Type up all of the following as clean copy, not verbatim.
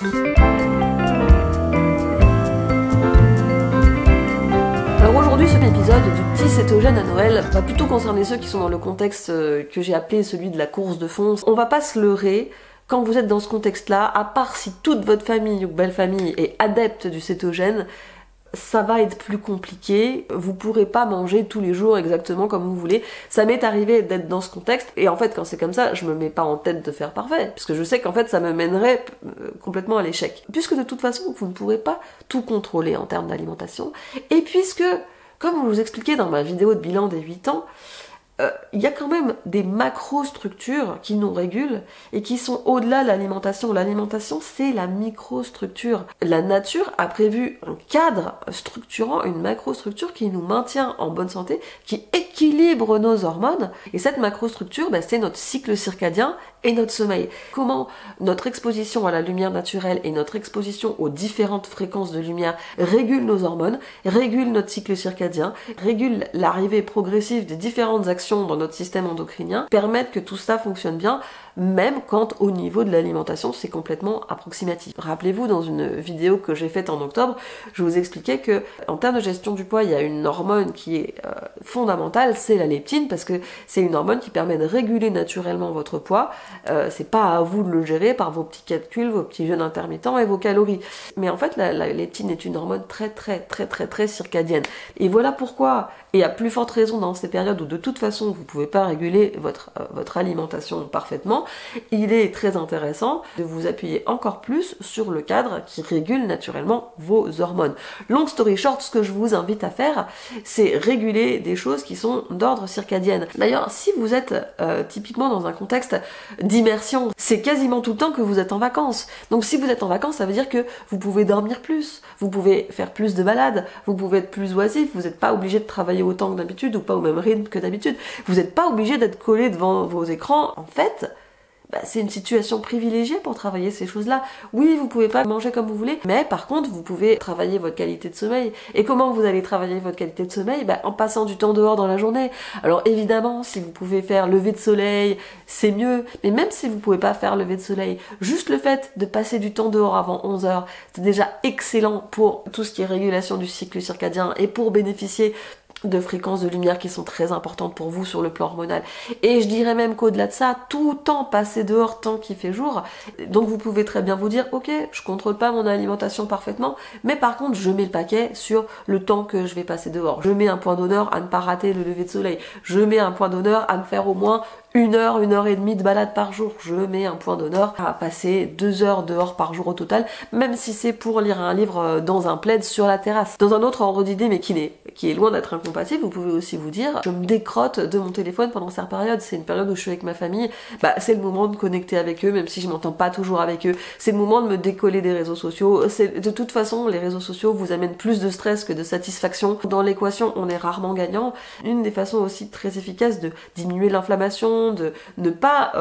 Alors aujourd'hui, cet épisode du petit cétogène à Noël va plutôt concerner ceux qui sont dans le contexte que j'ai appelé celui de la course de fond. On va pas se leurrer. Quand vous êtes dans ce contexte-là, à part si toute votre famille ou belle famille est adepte du cétogène, ça va être plus compliqué, vous pourrez pas manger tous les jours exactement comme vous voulez. Ça m'est arrivé d'être dans ce contexte, et en fait quand c'est comme ça, je me mets pas en tête de faire parfait, puisque je sais qu'en fait ça me mènerait complètement à l'échec. Puisque de toute façon, vous ne pourrez pas tout contrôler en termes d'alimentation, et puisque, comme vous vous expliquez dans ma vidéo de bilan des 8 ans, il y a quand même des macrostructures qui nous régulent et qui sont au-delà de l'alimentation. L'alimentation, c'est la microstructure. La nature a prévu un cadre structurant, une macrostructure qui nous maintient en bonne santé, qui équilibre nos hormones. Et cette macrostructure, c'est notre cycle circadien et notre sommeil. Comment notre exposition à la lumière naturelle et notre exposition aux différentes fréquences de lumière régulent nos hormones, régulent notre cycle circadien, régulent l'arrivée progressive des différentes actions dans notre système endocrinien, permettent que tout ça fonctionne bien, même quand au niveau de l'alimentation c'est complètement approximatif. Rappelez-vous, dans une vidéo que j'ai faite en octobre, je vous expliquais que en termes de gestion du poids, il y a une hormone qui est fondamentale, c'est la leptine, parce que c'est une hormone qui permet de réguler naturellement votre poids. C'est pas à vous de le gérer par vos petits calculs, vos petits jeûnes intermittents et vos calories. Mais en fait, la leptine est une hormone très circadienne. Et voilà pourquoi, et à plus forte raison dans ces périodes où de toute façon vous pouvez pas réguler votre alimentation parfaitement, il est très intéressant de vous appuyer encore plus sur le cadre qui régule naturellement vos hormones. Long story short, ce que je vous invite à faire, c'est réguler des choses qui sont d'ordre circadien. D'ailleurs, si vous êtes typiquement dans un contexte d'immersion, c'est quasiment tout le temps que vous êtes en vacances. Donc si vous êtes en vacances, ça veut dire que vous pouvez dormir plus, vous pouvez faire plus de balades, vous pouvez être plus oisif, vous n'êtes pas obligé de travailler autant que d'habitude ou pas au même rythme que d'habitude, vous n'êtes pas obligé d'être collé devant vos écrans. En fait, c'est une situation privilégiée pour travailler ces choses-là. Oui, vous pouvez pas manger comme vous voulez, mais par contre, vous pouvez travailler votre qualité de sommeil. Et comment vous allez travailler votre qualité de sommeil? En passant du temps dehors dans la journée. Alors évidemment, si vous pouvez faire lever de soleil, c'est mieux. Mais même si vous pouvez pas faire lever de soleil, juste le fait de passer du temps dehors avant 11h, c'est déjà excellent pour tout ce qui est régulation du cycle circadien et pour bénéficier de fréquences de lumière qui sont très importantes pour vous sur le plan hormonal. Et je dirais même qu'au-delà de ça, tout temps passé dehors tant qu'il fait jour, donc vous pouvez très bien vous dire, ok, je contrôle pas mon alimentation parfaitement, mais par contre je mets le paquet sur le temps que je vais passer dehors. Je mets un point d'honneur à ne pas rater le lever de soleil. Je mets un point d'honneur à me faire au moins 1 heure et demie de balade par jour. Je mets un point d'honneur à passer 2 heures dehors par jour au total, même si c'est pour lire un livre dans un plaid sur la terrasse. Dans un autre ordre d'idée, mais qui est loin d'être incompatible, vous pouvez aussi vous dire, je me décrotte de mon téléphone pendant cette période. C'est une période où je suis avec ma famille, c'est le moment de connecter avec eux, même si je m'entends pas toujours avec eux. C'est le moment de me décoller des réseaux sociaux. De toute façon, les réseaux sociaux vous amènent plus de stress que de satisfaction. Dans l'équation, on est rarement gagnant. Une des façons aussi très efficaces de diminuer l'inflammation, de ne pas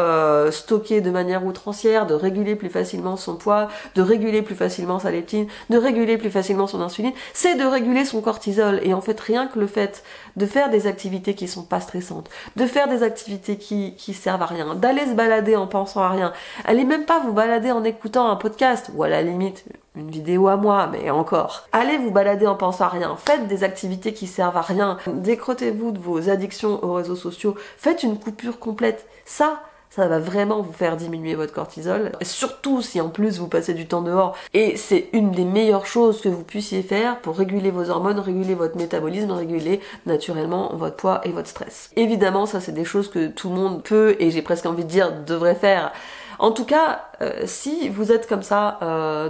stocker de manière outrancière, de réguler plus facilement son poids, de réguler plus facilement sa leptine, de réguler plus facilement son insuline, c'est de réguler son cortisol. Et en fait, rien que le fait de faire des activités qui sont pas stressantes, de faire des activités qui servent à rien, d'aller se balader en pensant à rien, allez même pas vous balader en écoutant un podcast, ou à la limite une vidéo à moi, mais encore. Allez vous balader en pensant à rien, faites des activités qui servent à rien, décrottez-vous de vos addictions aux réseaux sociaux, faites une coupure complète. Ça va vraiment vous faire diminuer votre cortisol, surtout si en plus vous passez du temps dehors. Et c'est une des meilleures choses que vous puissiez faire pour réguler vos hormones, réguler votre métabolisme, réguler naturellement votre poids et votre stress. Évidemment, ça c'est des choses que tout le monde peut, et j'ai presque envie de dire devrait faire. En tout cas, si vous êtes comme ça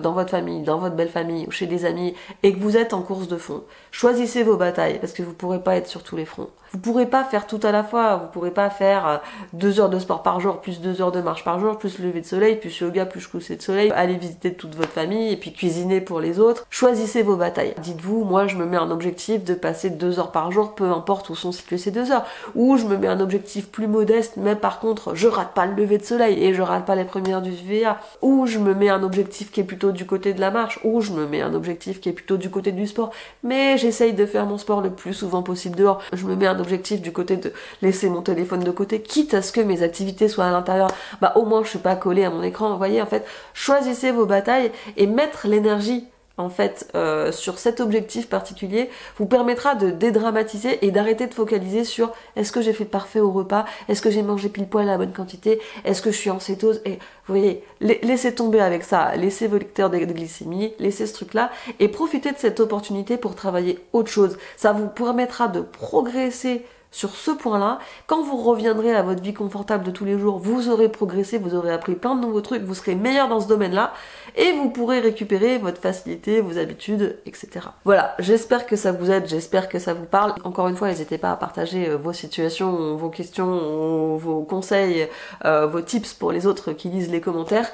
dans votre famille, dans votre belle famille ou chez des amis et que vous êtes en course de fond, choisissez vos batailles parce que vous pourrez pas être sur tous les fronts. Vous pourrez pas faire tout à la fois, vous pourrez pas faire 2 heures de sport par jour, plus 2 heures de marche par jour, plus lever de soleil, plus yoga, plus coucher de soleil, aller visiter toute votre famille et puis cuisiner pour les autres. Choisissez vos batailles. Dites-vous, moi je me mets un objectif de passer 2 heures par jour, peu importe où sont situées ces 2 heures. Ou je me mets un objectif plus modeste, mais par contre je rate pas le lever de soleil et je rate pas les premières du UVA BCA, ou je me mets un objectif qui est plutôt du côté de la marche, ou je me mets un objectif qui est plutôt du côté du sport, mais j'essaye de faire mon sport le plus souvent possible dehors. Je me mets un objectif du côté de laisser mon téléphone de côté, quitte à ce que mes activités soient à l'intérieur, bah au moins je suis pas collée à mon écran. Vous voyez, en fait, choisissez vos batailles et mettre l'énergie en fait sur cet objectif particulier vous permettra de dédramatiser et d'arrêter de focaliser sur est-ce que j'ai fait parfait au repas, est-ce que j'ai mangé pile poil à la bonne quantité, est-ce que je suis en cétose, et vous voyez, laissez tomber avec ça, laissez vos lecteurs de glycémie, laissez ce truc là et profitez de cette opportunité pour travailler autre chose. Ça vous permettra de progresser sur ce point-là. Quand vous reviendrez à votre vie confortable de tous les jours, vous aurez progressé, vous aurez appris plein de nouveaux trucs, vous serez meilleur dans ce domaine-là et vous pourrez récupérer votre facilité, vos habitudes, etc. Voilà, j'espère que ça vous aide, j'espère que ça vous parle. Encore une fois, n'hésitez pas à partager vos situations, vos questions, vos conseils, vos tips pour les autres qui lisent les commentaires.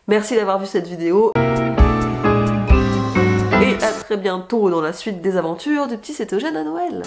Merci d'avoir vu cette vidéo. Et à très bientôt dans la suite des aventures du petit cétogène à Noël.